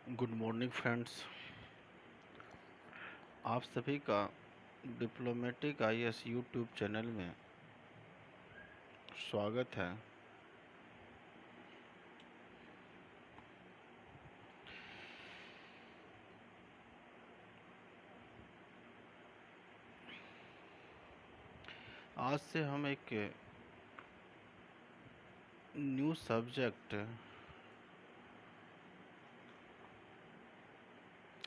Good morning friends. आप सभी का डिप्लोमेटिक आईएएस यूट्यूब चैनल में स्वागत है। आज से हम एक न्यू सब्जेक्ट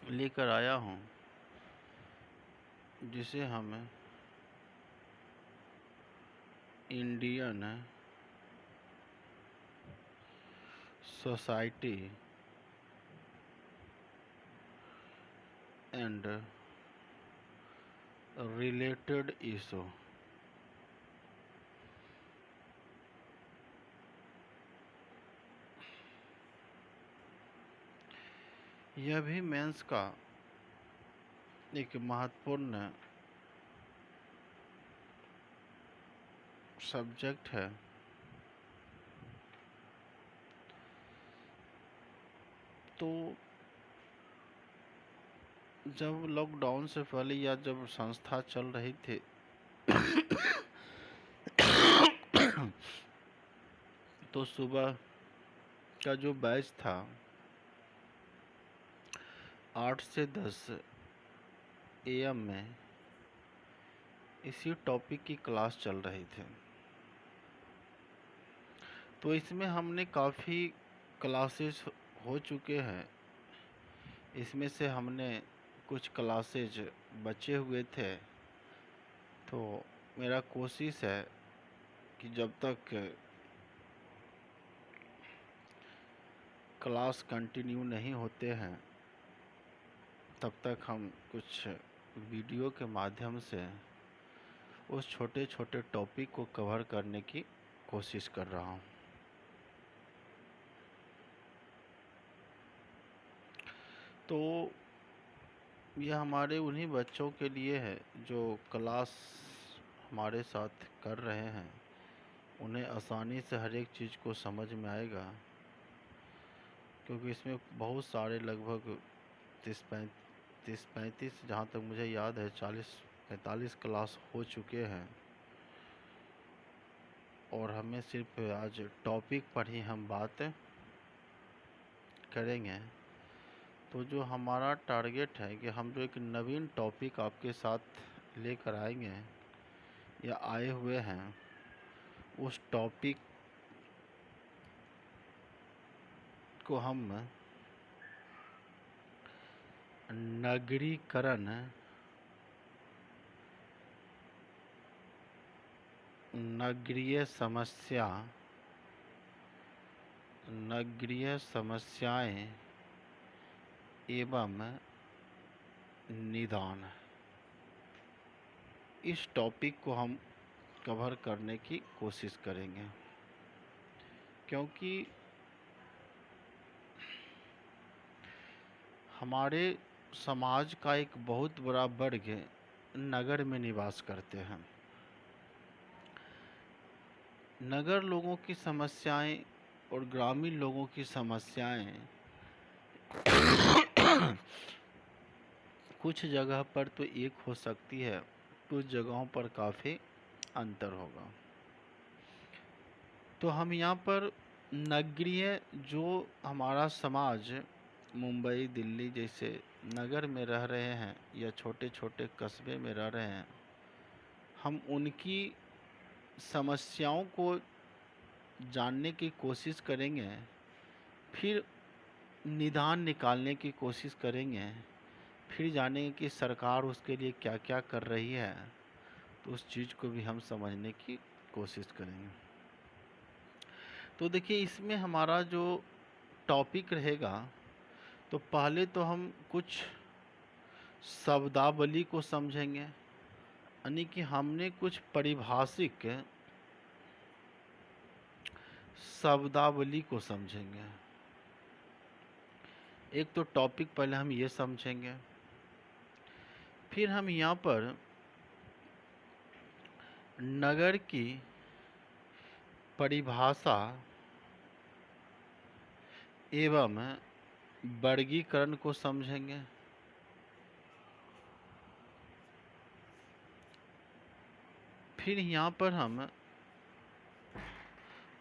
लेकर आया हूँ, जिसे हम Indian society and related issue यह भी मेंस का एक महत्वपूर्ण सब्जेक्ट है। तो जब लॉकडाउन से पहले या जब संस्था चल रही थी तो सुबह का जो बैच था 8 से 10 AM में इसी टॉपिक की क्लास चल रही थी। तो इसमें हमने काफ़ी क्लासेस हो चुके हैं। इसमें से हमने कुछ क्लासेज बचे हुए थे। तो मेरा कोशिश है कि जब तक क्लास कंटिन्यू नहीं होते हैं तब तक हम कुछ वीडियो के माध्यम से उस छोटे छोटे टॉपिक को कवर करने की कोशिश कर रहा हूँ। तो यह हमारे उन्हीं बच्चों के लिए है जो क्लास हमारे साथ कर रहे हैं। उन्हें आसानी से हर एक चीज़ को समझ में आएगा, क्योंकि इसमें बहुत सारे लगभग 30-35 जहाँ तक मुझे याद है 40-45 क्लास हो चुके हैं। और हमें सिर्फ आज टॉपिक पर ही हम बात करेंगे। तो जो हमारा टारगेट है कि हम जो एक नवीन टॉपिक आपके साथ लेकर आएंगे या आए हुए हैं, उस टॉपिक को हम नगरीकरण नगरीय समस्याएं एवं निदान, इस टॉपिक को हम कवर करने की कोशिश करेंगे। क्योंकि हमारे समाज का एक बहुत बड़ा वर्ग नगर में निवास करते हैं। नगर लोगों की समस्याएं और ग्रामीण लोगों की समस्याएं कुछ जगह पर तो एक हो सकती है, कुछ जगहों पर काफ़ी अंतर होगा। तो हम यहाँ पर नगरीय जो हमारा समाज मुंबई दिल्ली जैसे नगर में रह रहे हैं या छोटे छोटे कस्बे में रह रहे हैं, हम उनकी समस्याओं को जानने की कोशिश करेंगे, फिर निदान निकालने की कोशिश करेंगे, फिर जानेंगे कि सरकार उसके लिए क्या क्या कर रही है। तो उस चीज़ को भी हम समझने की कोशिश करेंगे। तो देखिए, इसमें हमारा जो टॉपिक रहेगा, तो पहले तो हम कुछ शब्दावली को समझेंगे, यानी कि हमने कुछ परिभाषिक शब्दावली को समझेंगे। एक तो टॉपिक पहले हम ये समझेंगे, फिर हम यहाँ पर नगर की परिभाषा एवं वर्गीकरण को समझेंगे। फिर यहाँ पर हम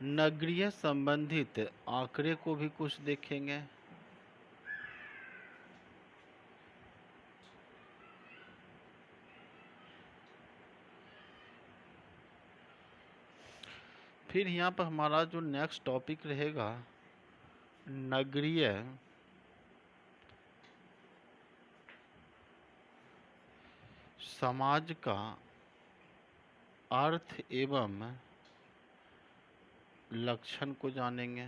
नगरीय संबंधित आंकड़े को भी कुछ देखेंगे। फिर यहाँ पर हमारा जो नेक्स्ट टॉपिक रहेगा, नगरीय समाज का अर्थ एवं लक्षण को जानेंगे।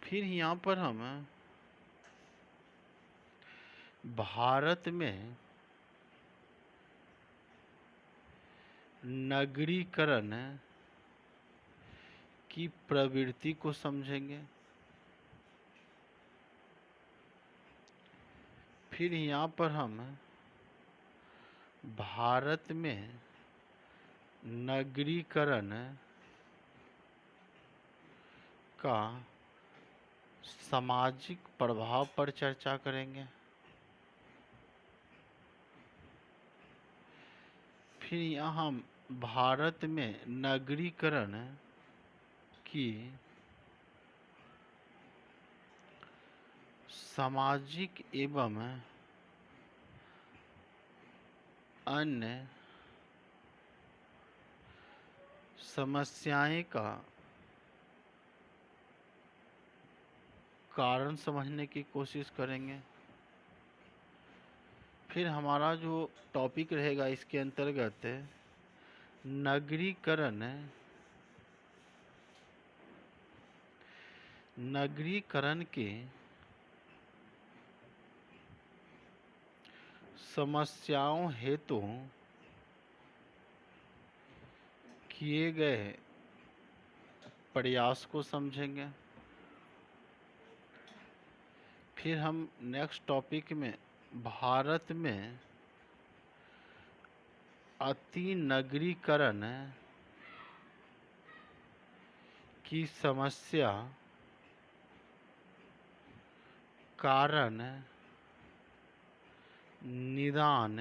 फिर यहाँ पर हम भारत में नगरीकरण की प्रवृत्ति को समझेंगे। फिर यहाँ पर हम भारत में नगरीकरण का सामाजिक प्रभाव पर चर्चा करेंगे। फिर यहाँ हम भारत में नगरीकरण की सामाजिक एवं अन्य समस्याएं का कारण समझने की कोशिश करेंगे। फिर हमारा जो टॉपिक रहेगा इसके अंतर्गत नगरीकरण के समस्याओं हेतु किए गए प्रयास को समझेंगे। फिर हम नेक्स्ट टॉपिक में भारत में अति नगरीकरण की समस्या, कारण, निदान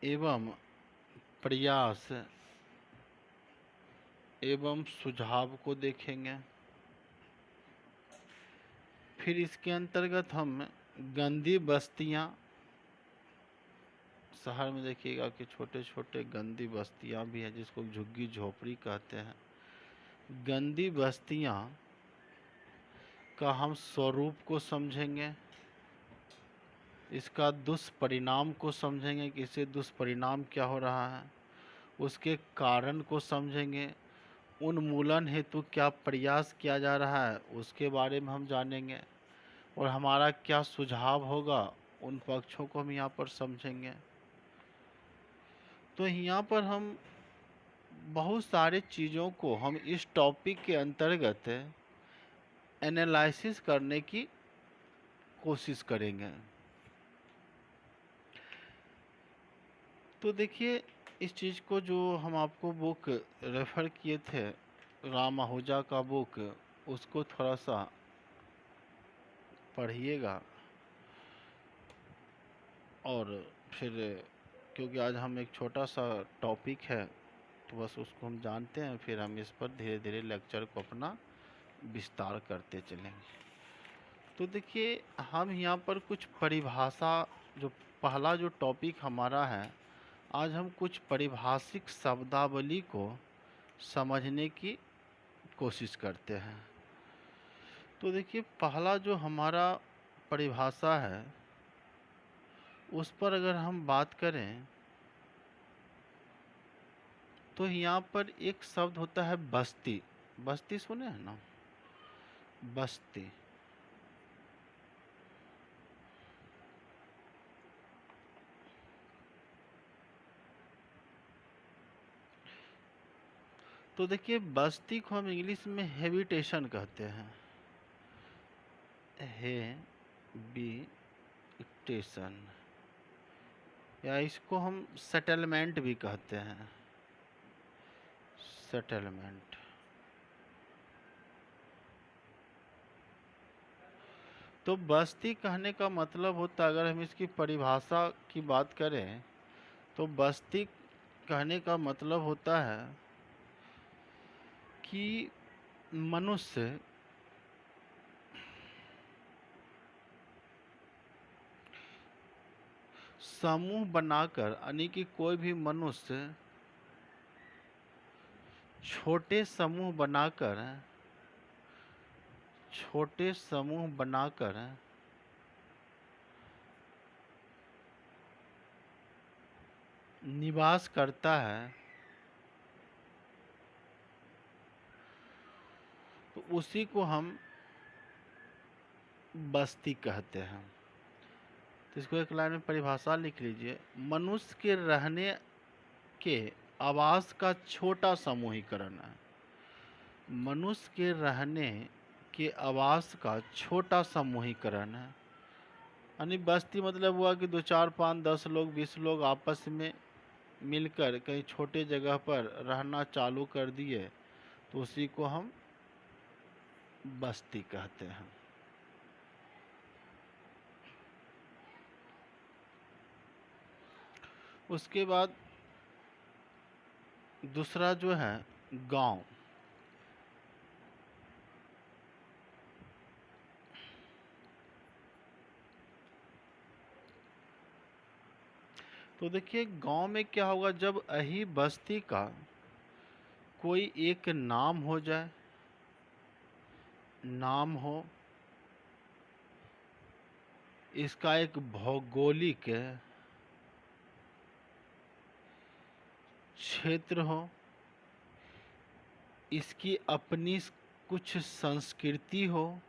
एवं प्रयास एवं सुझाव को देखेंगे। फिर इसके अंतर्गत हम गंदी बस्तियां, शहर में देखिएगा कि छोटे छोटे गंदी बस्तियां भी हैं जिसको झुग्गी झोपड़ी कहते हैं। गंदी बस्तियां का हम स्वरूप को समझेंगे, इसका दुष्परिणाम को समझेंगे कि इससे दुष्परिणाम क्या हो रहा है, उसके कारण को समझेंगे, उन्मूलन हेतु क्या प्रयास किया जा रहा है उसके बारे में हम जानेंगे, और हमारा क्या सुझाव होगा उन पक्षों को हम यहाँ पर समझेंगे। तो यहाँ पर हम बहुत सारे चीज़ों को हम इस टॉपिक के अंतर्गत एनालिसिस करने की कोशिश करेंगे। तो देखिए, इस चीज़ को जो हम आपको बुक रेफ़र किए थे, राम आहूजा का बुक, उसको थोड़ा सा पढ़िएगा। और फिर क्योंकि आज हम एक छोटा सा टॉपिक है तो बस उसको हम जानते हैं, फिर हम इस पर धीरे धीरे लेक्चर को अपना विस्तार करते चलेंगे। तो देखिए, हम यहाँ पर कुछ परिभाषा, जो पहला जो टॉपिक हमारा है, आज हम कुछ पारिभाषिक शब्दावली को समझने की कोशिश करते हैं। तो देखिए, पहला जो हमारा परिभाषा है उस पर अगर हम बात करें तो यहाँ पर एक शब्द होता है बस्ती। बस्ती सुने हैं ना, बस्ती। तो देखिए, बस्ती को हम इंग्लिश में हैबिटेशन कहते हैं, हैबिटेशन, या इसको हम सेटलमेंट भी कहते हैं, सेटलमेंट। तो बस्ती कहने का मतलब होता, अगर हम इसकी परिभाषा की बात करें तो बस्ती कहने का मतलब होता है कि मनुष्य समूह बनाकर, यानी कि कोई भी मनुष्य छोटे समूह बनाकर निवास करता है, तो उसी को हम बस्ती कहते हैं। तो इसको एक लाइन में परिभाषा लिख लीजिए। मनुष्य के रहने के आवास का छोटा समूहीकरण है। मनुष्य के रहने के आवास का छोटा समूहीकरण है। यानी बस्ती मतलब हुआ कि 2, 4, 5, 10 लोग, 20 लोग आपस में मिलकर कहीं छोटे जगह पर रहना चालू कर दिए, तो उसी को हम बस्ती कहते हैं। उसके बाद दूसरा जो है गांव। तो देखिए गांव में क्या होगा, जब यही बस्ती का कोई एक नाम हो जाए, नाम हो, इसका एक भौगोलिक क्षेत्र हो, इसकी अपनी कुछ संस्कृति हो,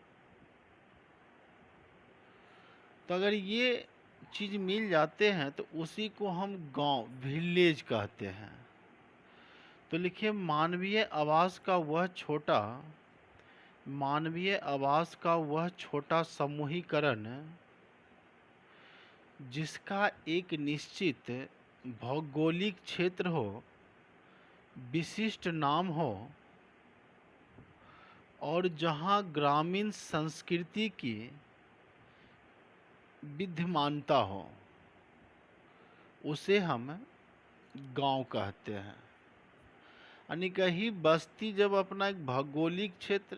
तो अगर ये चीज मिल जाते हैं तो उसी को हम गांव, विलेज कहते हैं। तो लिखिए मानवीय आवास का वह छोटा समूहीकरण जिसका एक निश्चित भौगोलिक क्षेत्र हो, विशिष्ट नाम हो और जहां ग्रामीण संस्कृति की विद्यमानता हो, उसे हम गांव कहते हैं। यानी कहीं बस्ती जब अपना एक भौगोलिक क्षेत्र,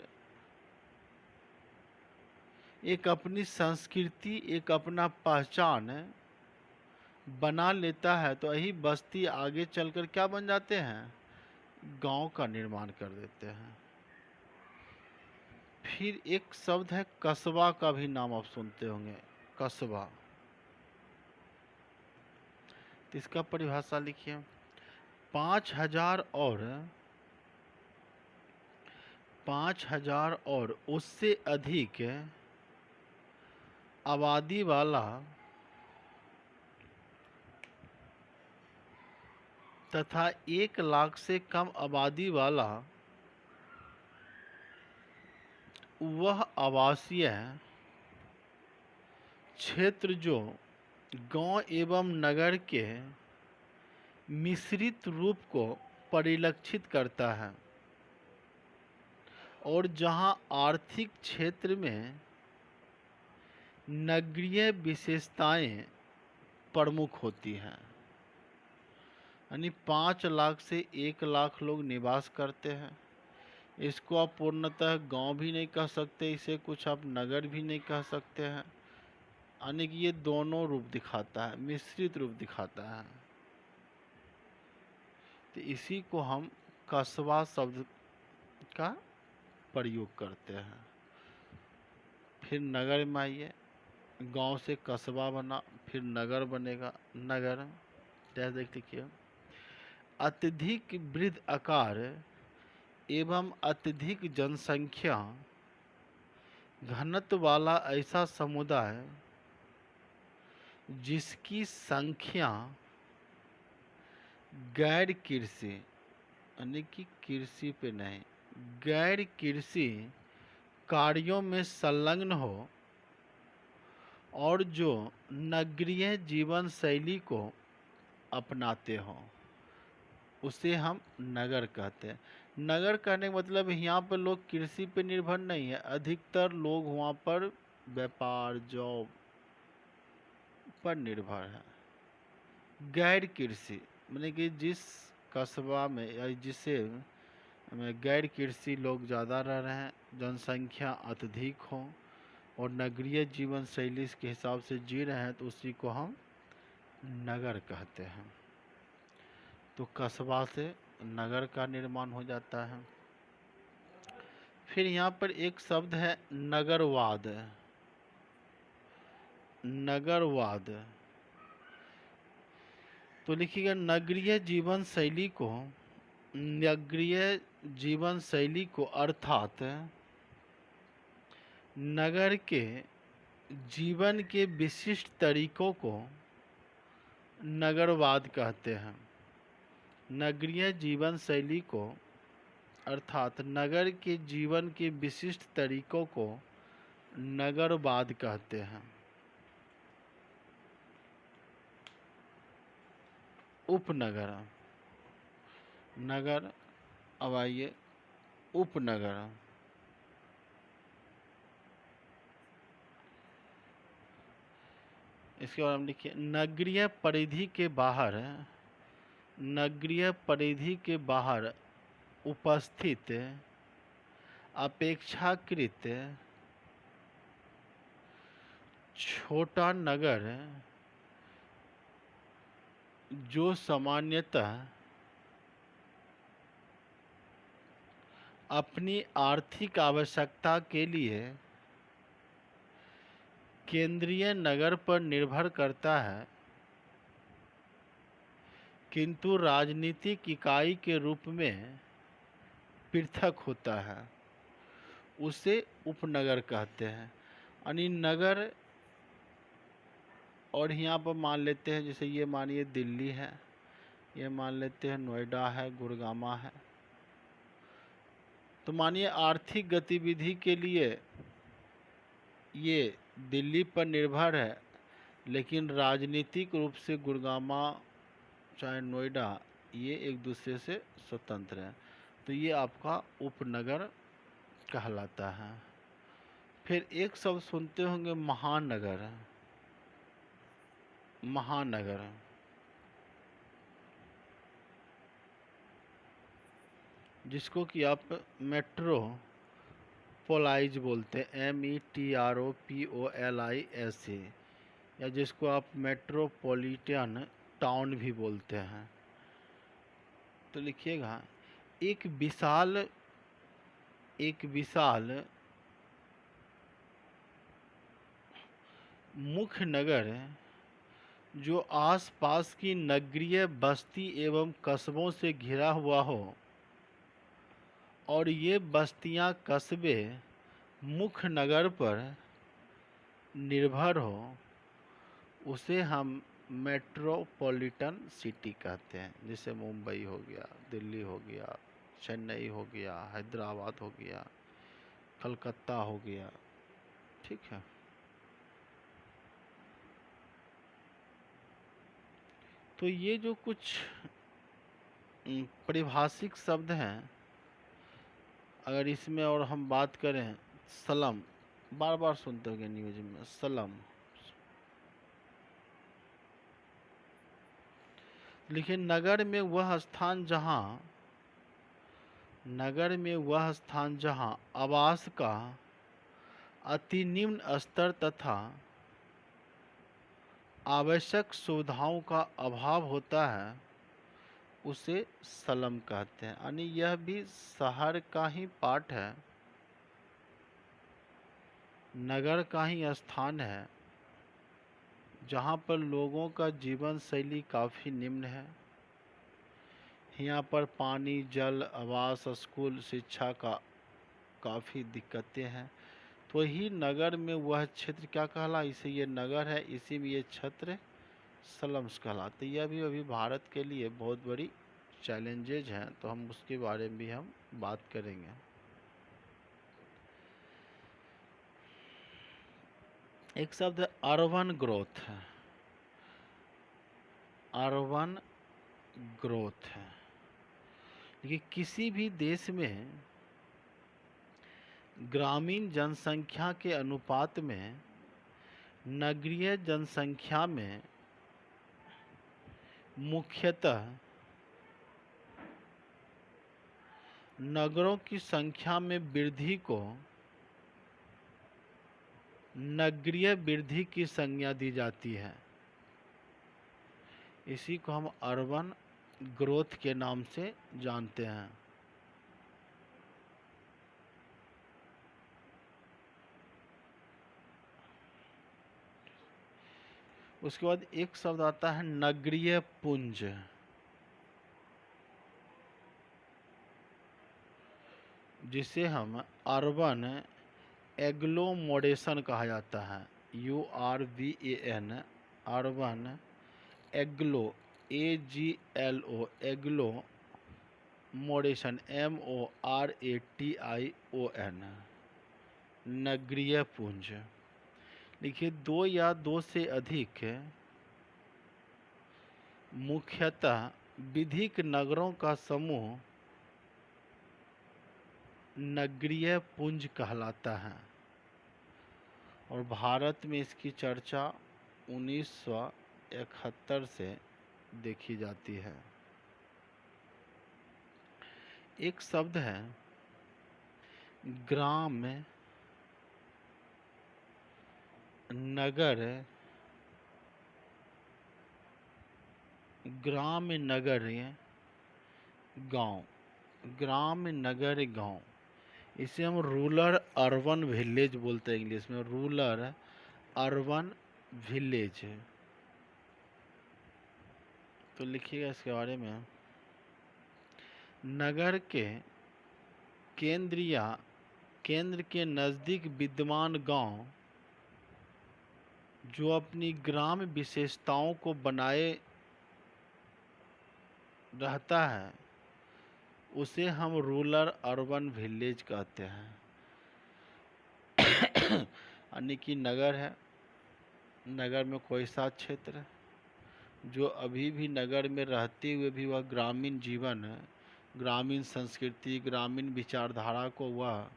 एक अपनी संस्कृति, एक अपना पहचान बना लेता है, तो यही बस्ती आगे चलकर क्या बन जाते हैं, गांव का निर्माण कर देते हैं। फिर एक शब्द है कस्बा, का भी नाम आप सुनते होंगे, कस्बा। तो इसका परिभाषा लिखिए। 5,000 और उससे अधिक आबादी वाला तथा 1 लाख से कम आबादी वाला वह आवासीय क्षेत्र जो गांव एवं नगर के मिश्रित रूप को परिलक्षित करता है और जहां आर्थिक क्षेत्र में नगरीय विशेषताएं प्रमुख होती हैं। यानी 5 लाख से 1 लाख लोग निवास करते हैं। इसको आप पूर्णतः गांव भी नहीं कह सकते, इसे कुछ आप नगर भी नहीं कह सकते हैं। यानी कि ये दोनों रूप दिखाता है, मिश्रित रूप दिखाता है। तो इसी को हम कस्बा शब्द का प्रयोग करते हैं। फिर नगर में आइए, गांव से कस्बा बना, फिर नगर बनेगा। नगर जैसे देख लीजिए, अत्यधिक वृद्ध आकार एवं अत्यधिक जनसंख्या घनत्व वाला ऐसा समुदाय जिसकी संख्या गैर कृषि, यानी कि कृषि पे नहीं, गैर कृषि कार्यों में संलग्न हो और जो नगरीय जीवन शैली को अपनाते हों। उसे हम नगर कहते हैं। नगर कहने का मतलब यहाँ पर लोग कृषि पे निर्भर नहीं है, अधिकतर लोग वहाँ पर व्यापार जॉब पर निर्भर है। गैर कृषि माने कि जिस कस्बा में या जिसे में गैर कृषि लोग ज़्यादा रह रहे हैं, जनसंख्या अत्यधिक हो और नगरीय जीवन शैली के हिसाब से जी रहे हैं, तो उसी को हम नगर कहते हैं। तो कस्बा से नगर का निर्माण हो जाता है। फिर यहाँ पर एक शब्द है नगरवाद। नगरवाद तो लिखिएगा नगरीय जीवन शैली को अर्थात नगर के जीवन के विशिष्ट तरीकों को नगरवाद कहते हैं। नगरीय जीवन शैली को अर्थात नगर के जीवन के विशिष्ट तरीकों को नगरवाद कहते हैं। उपनगर, नगर, अब आइए उपनगर। इसके बाद हम लिखिए नगरीय परिधि के बाहर उपस्थित अपेक्षाकृत छोटा नगर जो सामान्यतः अपनी आर्थिक आवश्यकता के लिए केंद्रीय नगर पर निर्भर करता है, किंतु राजनीतिक इकाई के रूप में पृथक होता है, उसे उपनगर कहते हैं। यानी नगर, और यहाँ पर मान लेते हैं, जैसे ये मानिए दिल्ली है, ये मान लेते हैं नोएडा है, गुड़गामा है। तो मानिए आर्थिक गतिविधि के लिए ये दिल्ली पर निर्भर है, लेकिन राजनीतिक रूप से गुड़गामा चाहे नोएडा ये एक दूसरे से स्वतंत्र है। तो ये आपका उपनगर कहलाता है। फिर एक शब्द सुनते होंगे महानगर। महानगर जिसको कि आप मेट्रोपोलाइज बोलते हैं, METROPOLIS, या जिसको आप मेट्रोपॉलिटन टाउन भी बोलते हैं। तो लिखिएगा एक विशाल मुख्य नगर जो आसपास की नगरीय बस्ती एवं कस्बों से घिरा हुआ हो और ये बस्तियां कस्बे मुख्य नगर पर निर्भर हो, उसे हम मेट्रोपॉलिटन सिटी कहते हैं। जैसे मुंबई हो गया, दिल्ली हो गया, चेन्नई हो गया, हैदराबाद हो गया, कलकत्ता हो गया, ठीक है। तो ये जो कुछ परिभाषिक शब्द हैं, अगर इसमें और हम बात करें, स्लम, बार बार सुनते होंगे न्यूज में स्लम। लेकिन नगर में वह स्थान जहां आवास का अति निम्न स्तर तथा आवश्यक सुविधाओं का अभाव होता है, उसे स्लम कहते हैं। यानी यह भी शहर का ही पार्ट है, नगर का ही स्थान है, जहाँ पर लोगों का जीवन शैली काफ़ी निम्न है। यहाँ पर पानी, जल, आवास, स्कूल, शिक्षा का काफ़ी दिक्कतें हैं। तो ही नगर में वह क्षेत्र क्या कहला, इसे ये नगर है, इसी में ये क्षेत्र स्लम्स कहलाते। यह भी अभी भारत के लिए बहुत बड़ी चैलेंजेज हैं, तो हम उसके बारे में भी हम बात करेंगे। एक शब्द है अर्बन ग्रोथ है। अर्बन ग्रोथ है। देखिए, किसी भी देश में ग्रामीण जनसंख्या के अनुपात में नगरीय जनसंख्या में मुख्यतः नगरों की संख्या में वृद्धि को नगरीय वृद्धि की संज्ञा दी जाती है। इसी को हम अर्बन ग्रोथ के नाम से जानते हैं। उसके बाद एक शब्द आता है नगरीय पुंज, जिसे हम अर्बन एग्लोमोरेशन कहा जाता है। URBAN, अर्बन एग्लो, AGLO, एग्लोमोरेशन, MORATION, नगरीय पुंज। देखिए, दो या दो से अधिक मुख्यतः विधिक नगरों का समूह नगरीय पुंज कहलाता है और भारत में इसकी चर्चा 1971 से देखी जाती है। एक शब्द है ग्राम नगर, ग्राम नगर गांव, ग्राम नगर गांव। इसे हम रूरल अर्बन विलेज बोलते हैं इंग्लिश में, रूरल अर्बन विलेज। तो लिखिएगा इसके बारे में। नगर के केंद्र के नज़दीक विद्यमान गांव जो अपनी ग्राम विशेषताओं को बनाए रहता है उसे हम रूरल अर्बन विलेज कहते हैं। यानी कि नगर है, नगर में कोई सा क्षेत्र जो अभी भी नगर में रहते हुए भी वह ग्रामीण जीवन, ग्रामीण संस्कृति, ग्रामीण विचारधारा को वह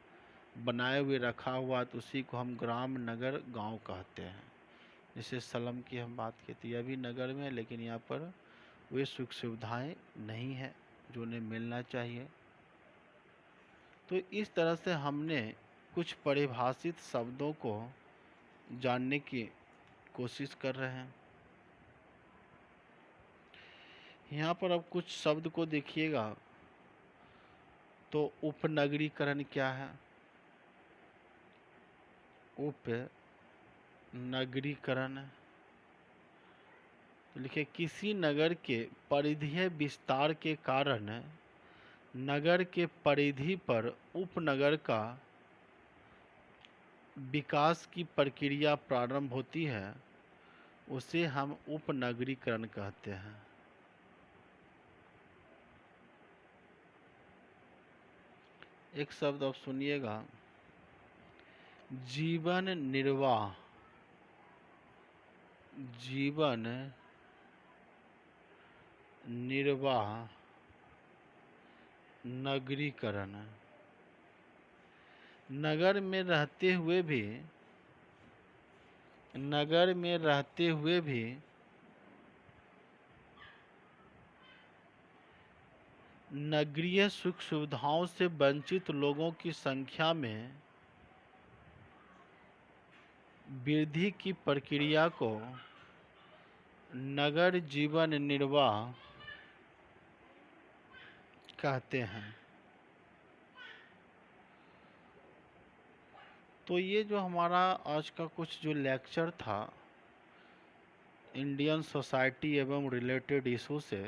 बनाए हुए रखा हुआ, तो उसी को हम ग्राम नगर गांव कहते हैं। जैसे सलम की हम बात की थी, यह भी नगर में है लेकिन यहाँ पर वे सुख सुविधाएं नहीं है जो उन्हें मिलना चाहिए। तो इस तरह से हमने कुछ परिभाषित शब्दों को जानने की कोशिश कर रहे हैं। यहाँ पर अब कुछ शब्द को देखिएगा। तो उपनगरीकरण क्या है? उपनगरीकरण तो लिखे किसी नगर के परिधीय विस्तार के कारण नगर के परिधि पर उपनगर का विकास की प्रक्रिया प्रारंभ होती है, उसे हम उपनगरीकरण कहते हैं। एक शब्द अब सुनिएगा, जीवन निर्वाह, जीवन निर्वाह नगरीकरण। नगर में रहते हुए भी नगरीय सुख सुविधाओं से वंचित लोगों की संख्या में वृद्धि की प्रक्रिया को नगर जीवन निर्वाह कहते हैं। तो ये जो हमारा आज का कुछ जो लेक्चर था इंडियन सोसाइटी एवं रिलेटेड इशू से,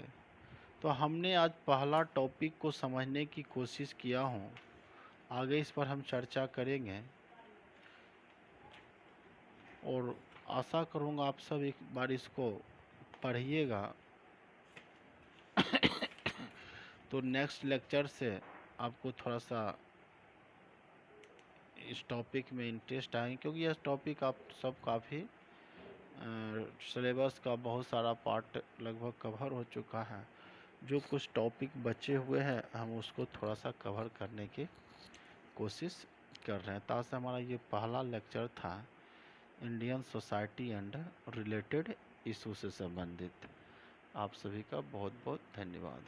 तो हमने आज पहला टॉपिक को समझने की कोशिश किया हूँ। आगे इस पर हम चर्चा करेंगे और आशा करूँगा आप सब एक बार इसको पढ़िएगा। तो नेक्स्ट लेक्चर से आपको थोड़ा सा इस टॉपिक में इंटरेस्ट आएंगे, क्योंकि यह टॉपिक आप सब काफ़ी सिलेबस का बहुत सारा पार्ट लगभग कवर हो चुका है। जो कुछ टॉपिक बचे हुए हैं हम उसको थोड़ा सा कवर करने की कोशिश कर रहे हैं। ताकि हमारा ये पहला लेक्चर था Indian society and related issue से संबंधित। आप सभी का बहुत बहुत धन्यवाद।